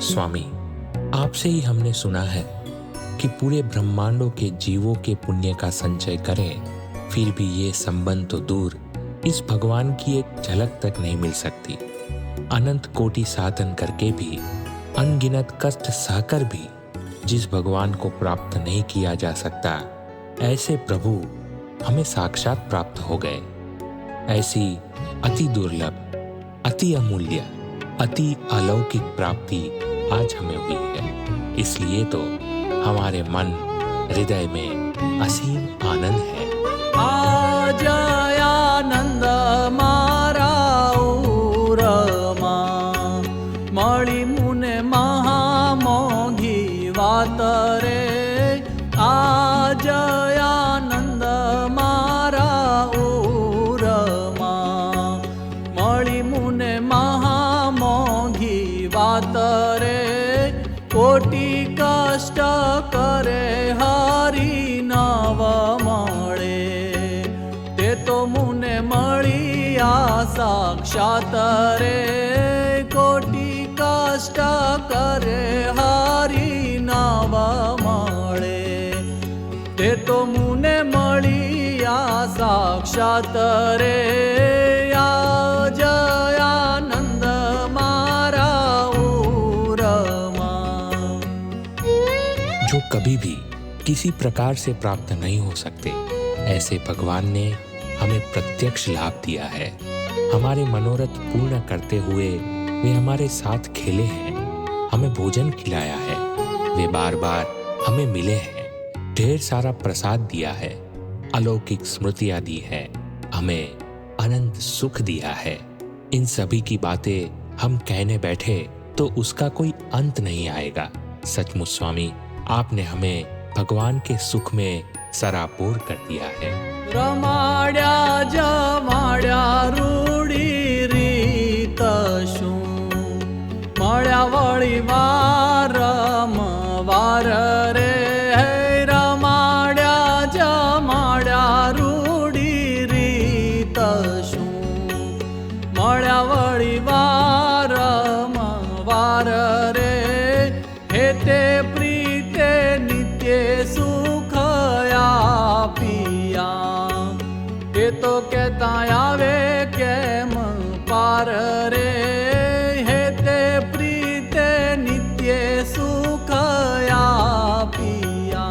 स्वामी, आपसे ही हमने सुना है कि पूरे ब्रह्मांडों के जीवों के पुण्य का संचय करें, फिर भी ये संबंध तो दूर, इस भगवान की एक झलक तक नहीं मिल सकती। अनंत कोटि साधन करके भी, अनगिनत कष्ट सहकर भी जिस भगवान को प्राप्त नहीं किया जा सकता, ऐसे प्रभु हमें साक्षात प्राप्त हो गए। ऐसी अति दुर्लभ, अति अमूल्य, अति अलौकिक प्राप्ति आज हमें हुई है। इसलिए तो हमारे मन हृदय में असीम आनंद है। आज आनंद मारा उरमा मળી मुने महामोघी वात रे। आज आनंद मारा उरमा मળી मुने महामोघी वात रे। कोटि कष्ट करे हरि नव मळे, ते तो मुने मळिया साक्षात रे। कोटि कष्ट करे हरि नव मळे, ते तो मुने मळिया साक्षात रे। आज आनंद मारा उरमा। जो कभी भी किसी प्रकार से प्राप्त नहीं हो सकते, ऐसे भगवान ने हमें प्रत्यक्ष लाभ दिया है। हमारे मनोरथ पूर्ण करते हुए वे हमारे साथ खेले हैं, हमें भोजन खिलाया है, वे बार बार हमें मिले हैं, ढेर सारा प्रसाद दिया है, अलौकिक स्मृतियां दी है, हमें अनंत सुख दिया है। इन सभी की बातें हम कहने बैठे तो उसका कोई अंत नहीं आएगा। सचमुच स्वामी, आपने हमें भगवान के सुख में सराबोर कर दिया है। रमाड्या जमाड्या रूढी रीत शू, मळ्या वळी वारंवार रे। हे रमाड्या जमाड्या रूढी रीत शू, मळ्या वळी वारंवार रे। हे ते प्रीते नित्य सुख पिया, ये तो कहता आवे केम पार रे। हे ते प्रीते नित्य सुख पिया,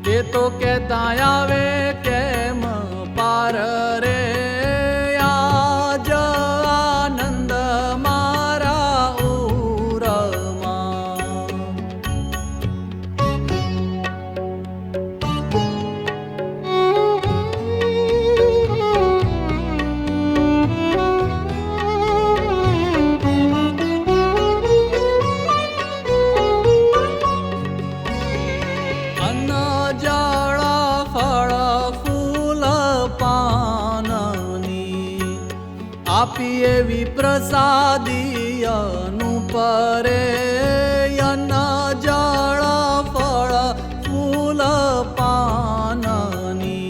ये तो कहता आवे केम पार रे। आज आनंद मारा उरमा। आपी एवी प्रसादी अनुपरे। अन्न जळ फळ फूल पाननी,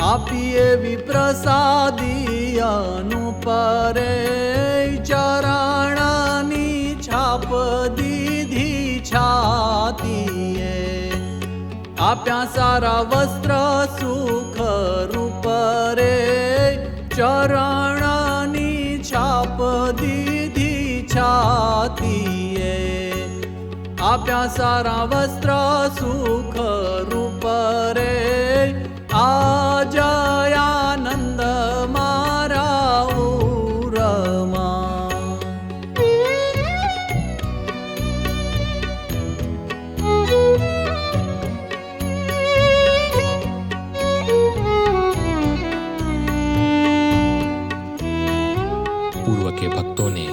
आपी एवी प्रसादी अनुपरे। चरणनी छाप दीधी छातीये, आप्या सारा वस्त्र सुख रूप रे। चरणनी छाप दीधी छातीये, आप्या सारा वस्त्र सुख रूप रे। आज आनंद मारा उरमा। पूर्व के भक्तों ने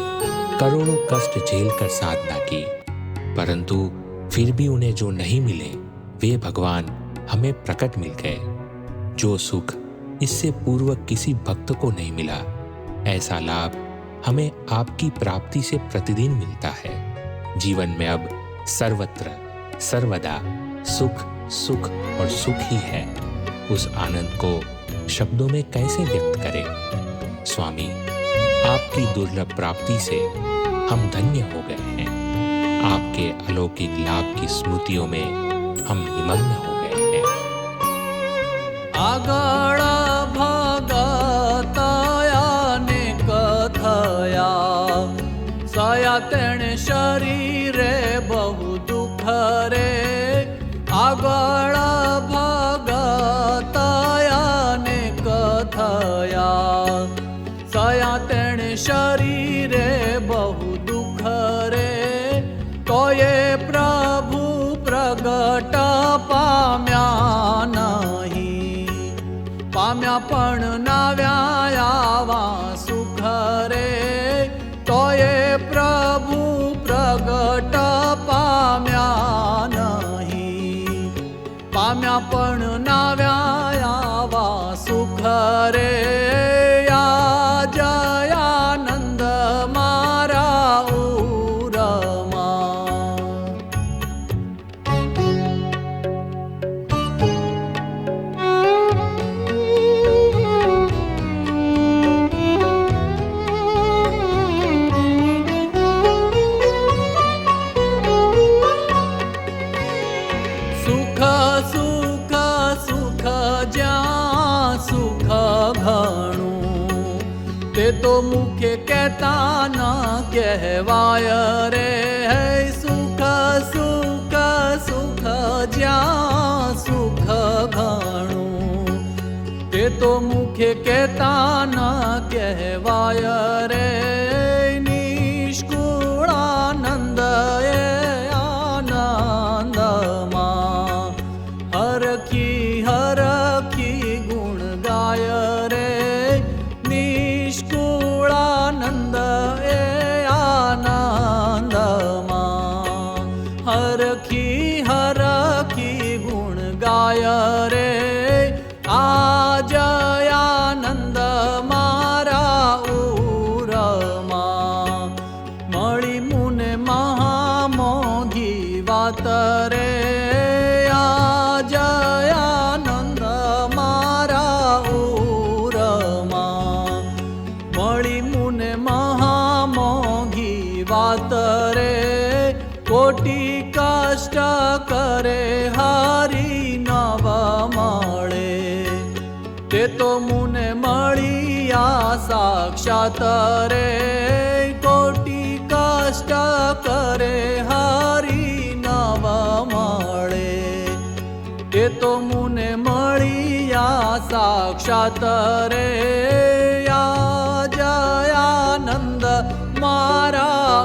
करोड़ों कष्ट झेल कर साधना की, परंतु फिर भी उन्हें जो नहीं मिले, वे भगवान हमें प्रकट मिल गए। जो सुख इससे पूर्व किसी भक्त को नहीं मिला, ऐसा लाभ हमें आपकी प्राप्ति से प्रतिदिन मिलता है। जीवन में अब सर्वत्र सर्वदा सुख सुख और सुख ही है। उस आनंद को शब्दों में कैसे व्यक्त करें? स्वामी, आपकी दुर्लभ प्राप्ति से हम धन्य हो गए हैं। आपके अलौकिक लाभ की स्मृतियों में हम निमग्न हो गए हैं। આગળ ભગતયાને કથયા સયા તેણે શરીરે બહુ દુઃખ રે આગળ ભગતયાને કથયા સયા તેણે શરીરે બહુ દુઃખ રે તોયે પ્રભુ પ્રગટ પામ્યા નહીં પામ્યા પણ નાવ્યા આવા સુખ રે તોયે પ્રભુ પ્રગટ પામ્યા નહીં પામ્યા પણ નાવ્યા આવા સુખ રે આ જયાનંદ મારા ઉરમાં સુખ સુખ સુખ જ્યાં સુખ ઘણું તે તો મુખે કહેતા ન કહેવાય રે હે સુખ સુખ સુખ જ્યાં સુખ ઘણું તે તો મુખે કહેતા ન કહેવાય રે નિષ્કુળાનંદ એ આનંદમાં હરખી હરખી ગુણ ગાય રે નિષ્કુળાનંદ એ આનંદમાં હરખી હરખી ગુણ ગાય રે આ જયાનંદ મારા ઉરમાં મળી મુને મહામોઘી વાત રે આ જયાનંદ મારા ઉરમાં મળી મુને મહામોઘી વાત રે કોટી કષ્ટ કરે હારી નવ મળે તે તો મુને મળી આ સાક્ષાત રે કોટી કષ્ટ કરે હારી નવ મળે તે તો મુને મળી આ સાક્ષાત રે આ જયાનંદ મારા